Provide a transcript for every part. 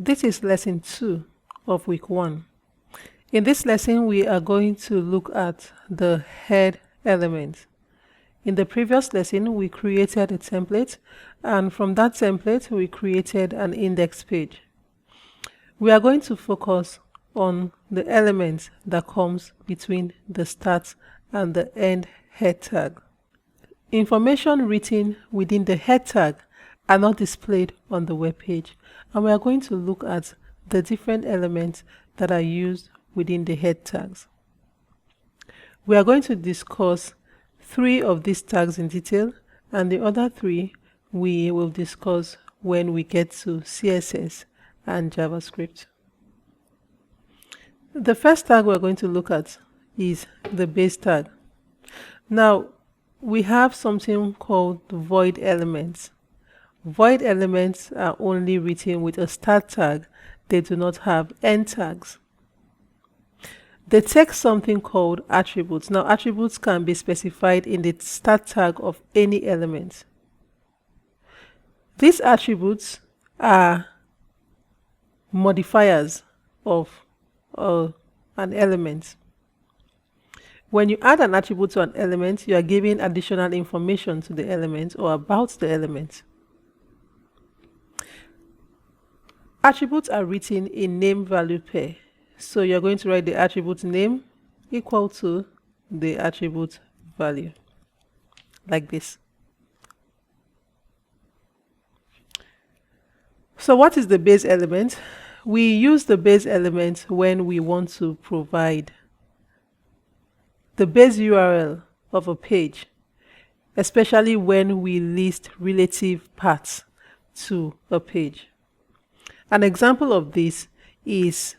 This is lesson 2 of week 1. In this lesson, we are going to look at the head element. In the previous lesson, we created a template, and from that template, we created an index page. We are going to focus on the element that comes between the start and the end head tag. Information written within the head tag are not displayed on the web page, and we are going to look at the different elements that are used within the head tags. We are going to discuss 3 of these tags in detail, and the other 3 we will discuss when we get to CSS and JavaScript. The first tag we're going to look at is the base tag. Now, we have something called void elements. Void elements are only written with a start tag. They do not have end tags. They take something called attributes. Now, attributes can be specified in the start tag of any element. These attributes are modifiers of an element. When you add an attribute to an element, you are giving additional information to the element or about the element. Attributes are written in name value pair. So you're going to write the attribute name equal to the attribute value, like this. So what is the base element? We use the base element when we want to provide the base URL of a page, especially when we list relative paths to a page. An example of this is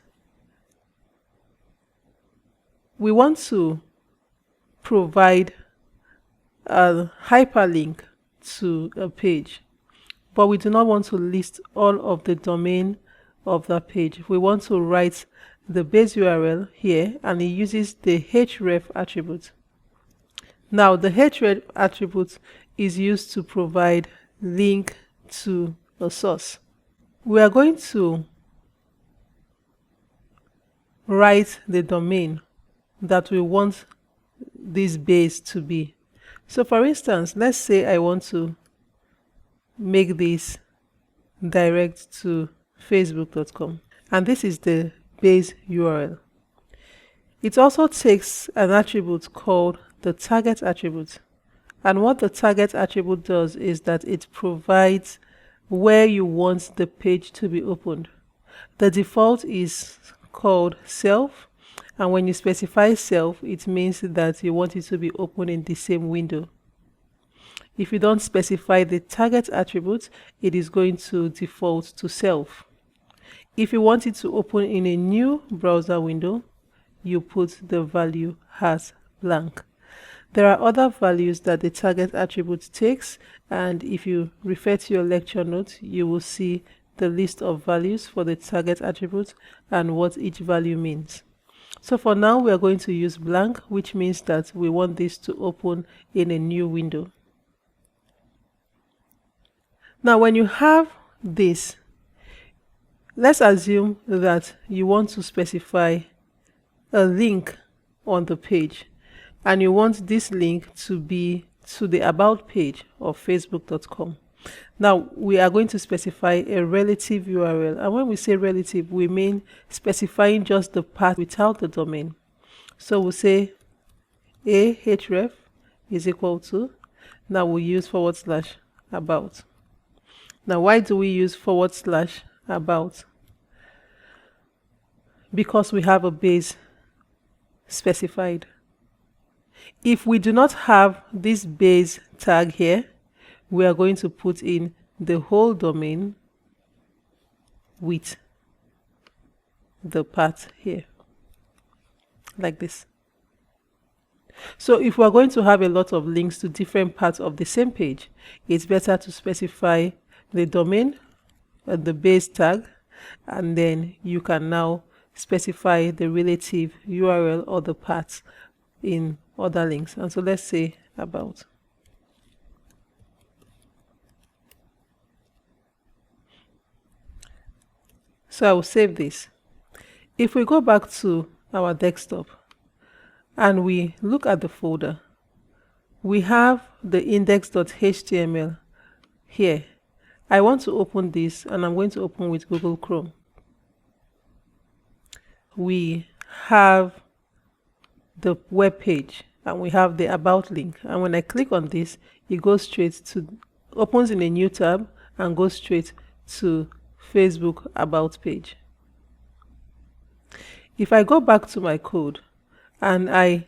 we want to provide a hyperlink to a page, but we do not want to list all of the domain of that page. We want to write the base URL here, and it uses the href attribute. Now, the href attribute is used to provide link to a source. We are going to write the domain that we want this base to be. So for instance, let's say I want to make this direct to facebook.com, and this is the base URL. It also takes an attribute called the target attribute, and what the target attribute does is that it provides where you want the page to be opened. The default is called self, and when you specify self, it means that you want it to be open in the same window. If you don't specify the target attribute, it is going to default to self. If you want it to open in a new browser window, you put the value as blank. There are other values that the target attribute takes, and if you refer to your lecture notes, you will see the list of values for the target attribute and what each value means. So for now, we are going to use blank, which means that we want this to open in a new window. Now, when you have this, let's assume that you want to specify a link on the page, and you want this link to be to the about page of facebook.com. Now, we are going to specify a relative URL, and when we say relative, we mean specifying just the path without the domain. So we'll say a href is equal to, now we'll use /about. Now, why do we use /about? Because we have a base specified. If we do not have this base tag here, we are going to put in the whole domain with the path here, like this. So if we are going to have a lot of links to different parts of the same page, it's better to specify the domain and the base tag, and then you can now specify the relative URL or the path in other links. And so let's say about. So I will save this. If we go back to our desktop and we look at the folder, we have the index.html here. I want to open this, and I'm going to open with Google Chrome. We have the web page and we have the about link, and when I click on this, it goes straight to, opens in a new tab and goes straight to Facebook about page. If I go back to my code and I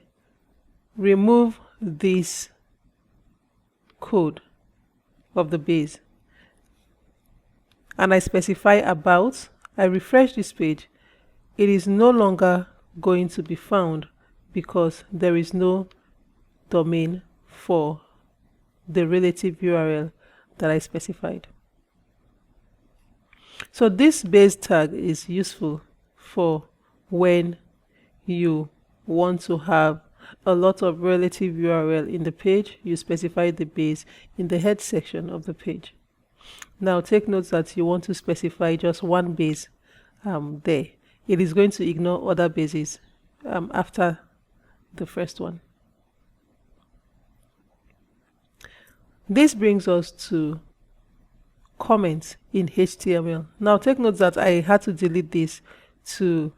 remove this code of the base and I specify about, I refresh this page, it is no longer going to be found because there is no domain for the relative URL that I specified. So this base tag is useful for when you want to have a lot of relative URL in the page. You specify the base in the head section of the page. Now take note that you want to specify just one base there. It is going to ignore other bases after the first one. This brings us to comments in HTML. Now take note that I had to delete this to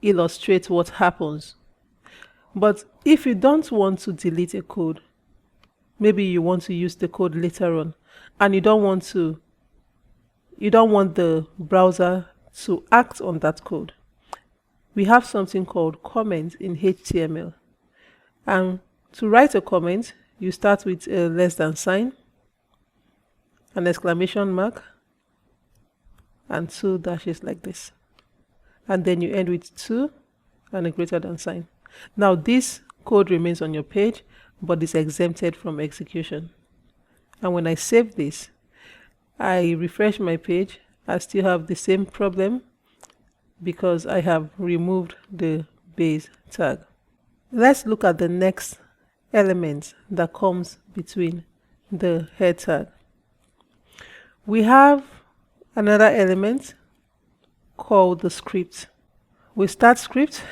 illustrate what happens. But if you don't want to delete a code, maybe you want to use the code later on, and you don't want the browser to act on that code, we have something called comments in HTML. And to write a comment, you start with a less than sign, an exclamation mark, and 2 dashes like this. And then you end with 2 and a greater than sign. Now this code remains on your page, but is exempted from execution. And when I save this, I refresh my page, I still have the same problem because I have removed the base tag. Let's look at the next element that comes between the head tag. We have another element called the script. We start script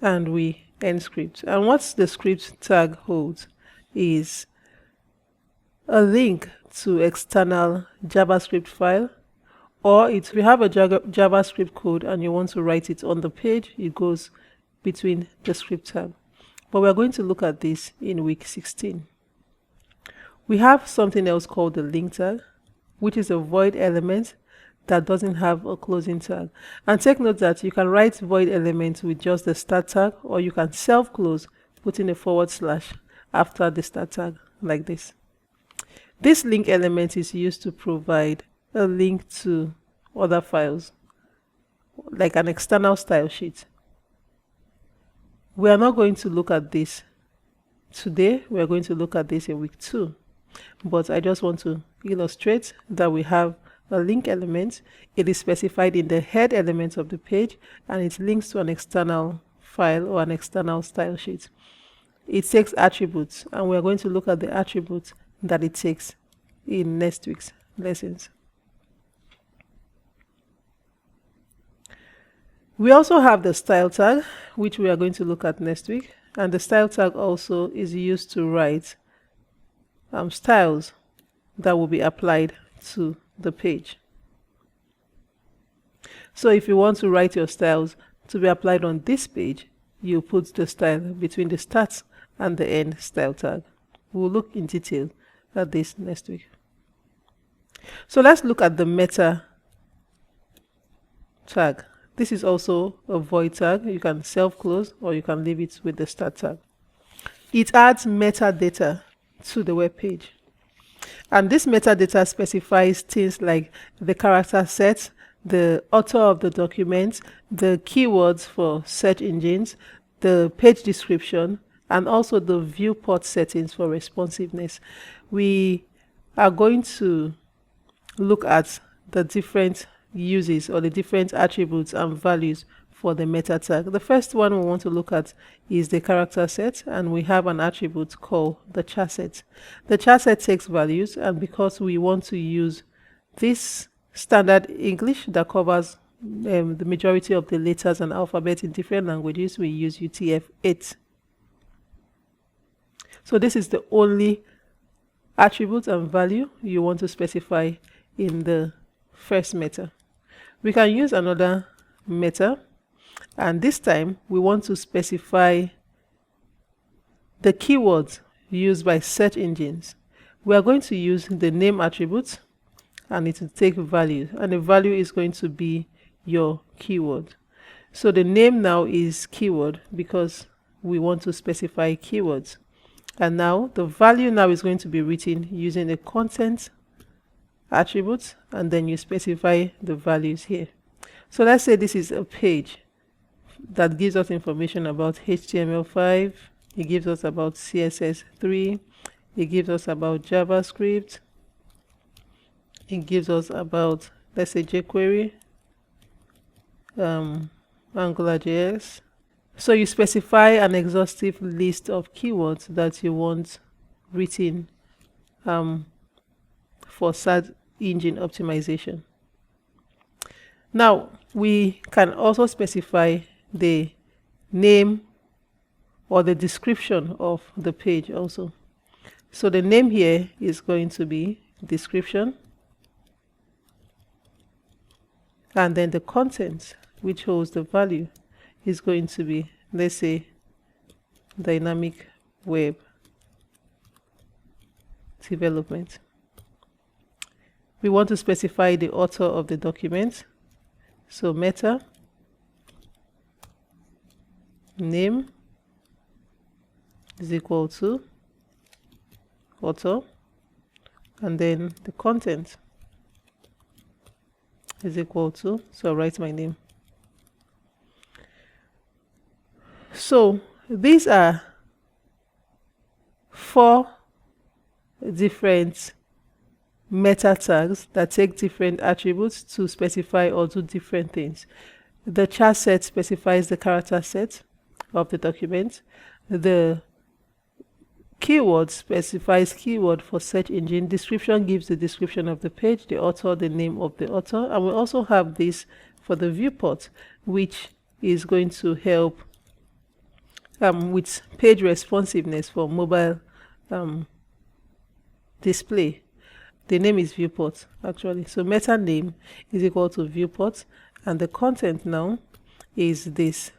and we end script. And what the script tag holds is a link to external JavaScript file, or if you have a JavaScript code and you want to write it on the page, it goes between the script tag. But we're going to look at this in week 16. We have something else called the link tag, which is a void element that doesn't have a closing tag. And take note that you can write void elements with just the start tag, or you can self-close, putting a / after the start tag like this. This link element is used to provide a link to other files, like an external style sheet. We are not going to look at this today. We are going to look at this in week 2. But I just want to illustrate that we have a link element. It is specified in the head element of the page, and it links to an external file or an external style sheet. It takes attributes, and we are going to look at the attributes that it takes in next week's lessons. We also have the style tag, which we are going to look at next week, and the style tag also is used to write styles that will be applied to the page. So if you want to write your styles to be applied on this page, you put the style between the start and the end style tag. We'll look in detail at this next week. So let's look at the meta tag. This is also a void tag. You can self-close or you can leave it with the start tag. It adds metadata to the web page. And this metadata specifies things like the character set, the author of the document, the keywords for search engines, the page description, and also the viewport settings for responsiveness. We are going to look at the different uses or the different attributes and values for the meta tag. The first one we want to look at is the character set, and we have an attribute called the char set. The char set takes values, and because we want to use this standard English that covers the majority of the letters and alphabet in different languages. We use UTF-8. So this is the only attribute and value you want to specify in the first meta. We can use another meta, and this time we want to specify the keywords used by search engines. We are going to use the name attribute, and it will take values, and the value is going to be your keyword. So the name now is keyword because we want to specify keywords. And now the value now is going to be written using the content attribute, and then you specify the values here. So let's say this is a page that gives us information about HTML5, it gives us about CSS3, it gives us about JavaScript, it gives us about, let's say, jQuery, AngularJS. So you specify an exhaustive list of keywords that you want written for search engine optimization. Now we can also specify the name or the description of the page also. So the name here is going to be description, and then the content, which holds the value, is going to be, let's say, dynamic web development. We want to specify the author of the document. So meta name is equal to author, and then the content is equal to, so I'll write my name. So these are 4 different meta tags that take different attributes to specify or do different things. The char set specifies the character set of the document. The keyword specifies keyword for search engine. Description gives the description of the page, the author, the name of the author. And we also have this for the viewport, which is going to help with page responsiveness for mobile display. The name is viewport actually. So meta name is equal to viewport, and the content now is this.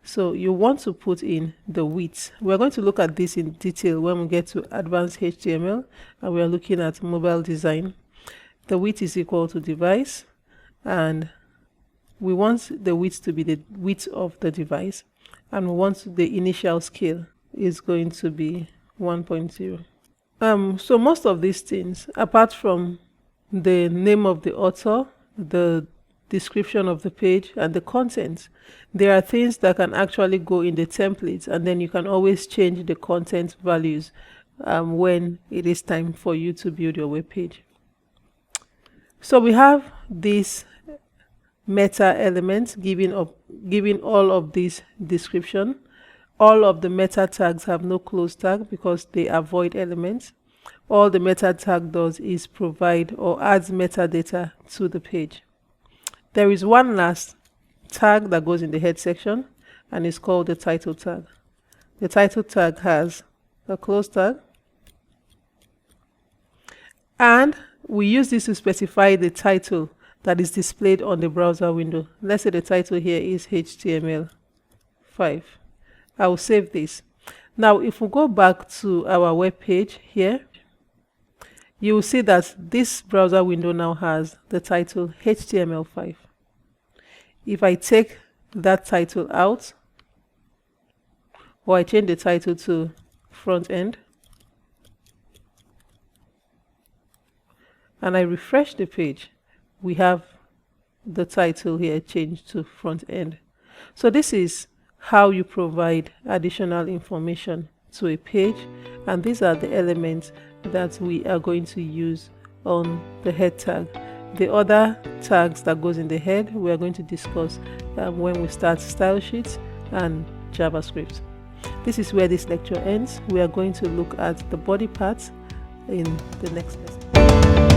So you want to put in the width. We're going to look at this in detail when we get to advanced HTML and we are looking at mobile design. The width is equal to device, and we want the width to be the width of the device, and we want the initial scale is going to be 1.0. So most of these things, apart from the name of the author, the description of the page, and the content, there are things that can actually go in the templates, and then you can always change the content values when it is time for you to build your web page. So we have this meta element giving all of this description. All of the meta tags have no close tag because they avoid elements. All the meta tag does is provide or adds metadata to the page. There is one last tag that goes in the head section, and it's called the title tag. The title tag has a close tag, and we use this to specify the title that is displayed on the browser window. Let's say the title here is HTML5. I will save this. Now if we go back to our web page here, you will see that this browser window now has the title HTML5. If I take that title out, or I change the title to front end, and I refresh the page, we have the title here changed to front end. So this is how you provide additional information to a page, and these are the elements that we are going to use on the head tag. The other tags that goes in the head we are going to discuss when we start style sheets and JavaScript. This is where this lecture ends. We are going to look at the body parts in the next lesson.